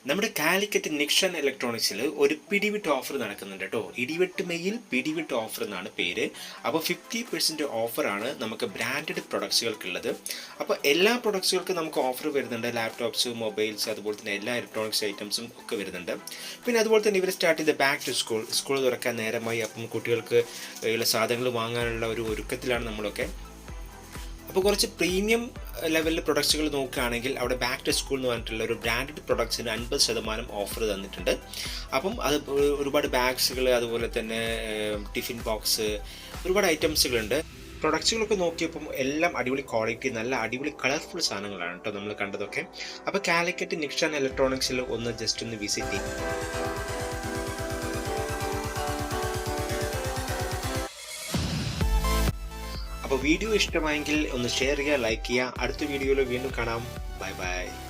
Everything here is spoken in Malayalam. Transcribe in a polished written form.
നമ്മുടെ കാലിക്കറ്റ് നിക്ഷൻ ഇലക്ട്രോണിക്സിൽ ഒരു പിടിവിട്ട് ഓഫർ നടക്കുന്നുണ്ട് കേട്ടോ. ഇടിവെട്ട് മെയ്യിൽ പിടിവിട്ട് ഓഫർ എന്നാണ് പേര്. അപ്പോൾ 50% ഓഫറാണ് നമുക്ക് ബ്രാൻഡഡ് പ്രൊഡക്ട്സുകൾക്കുള്ളത്. അപ്പോൾ എല്ലാ പ്രൊഡക്ട്സുകൾക്കും നമുക്ക് ഓഫർ വരുന്നുണ്ട്. ലാപ്ടോപ്സ്, മൊബൈൽസ്, അതുപോലെ തന്നെ എല്ലാ ഇലക്ട്രോണിക്സ് ഐറ്റംസും ഒക്കെ വരുന്നുണ്ട്. പിന്നെ അതുപോലെ തന്നെ ഇവർ സ്റ്റാർട്ട് ചെയ്ത ബാക്ക് ടു സ്കൂൾ തുറക്കാൻ നേരമായി. അപ്പം കുട്ടികൾക്ക് ഉള്ള സാധനങ്ങൾ വാങ്ങാനുള്ള ഒരു ഒരുക്കത്തിലാണ് നമ്മളൊക്കെ. അപ്പോൾ കുറച്ച് പ്രീമിയം ലെവലിൽ പ്രൊഡക്ട്സുകൾ നോക്കുകയാണെങ്കിൽ അവിടെ ബാക്ക് ടു സ്കൂൾ എന്ന് പറഞ്ഞിട്ടുള്ള ഒരു ബ്രാൻഡഡ് പ്രൊഡക്ട്സിന് 50% ഓഫർ തന്നിട്ടുണ്ട്. അപ്പം അത് ഒരുപാട് ബാഗ്സുകൾ, അതുപോലെ തന്നെ ടിഫിൻ ബോക്സ്, ഒരുപാട് ഐറ്റംസുകളുണ്ട്. പ്രൊഡക്ട്സുകളൊക്കെ നോക്കിയപ്പം എല്ലാം അടിപൊളി ക്വാളിറ്റി, നല്ല അടിപൊളി കളർഫുൾ സാധനങ്ങളാണ് കേട്ടോ നമ്മൾ കണ്ടതൊക്കെ. അപ്പോൾ കാലിക്കറ്റ് നിക്ഷൻ ഇലക്ട്രോണിക്സിൽ ജസ്റ്റ് ഒന്ന് വിസിറ്റ് ചെയ്യും. അപ്പോൾ വീഡിയോ ഇഷ്ടമായെങ്കിൽ ഒന്ന് ഷെയർ ചെയ്യുക, ലൈക്ക് ചെയ്യുക. അടുത്ത വീഡിയോയിൽ വീണ്ടും കാണാം. Bye bye.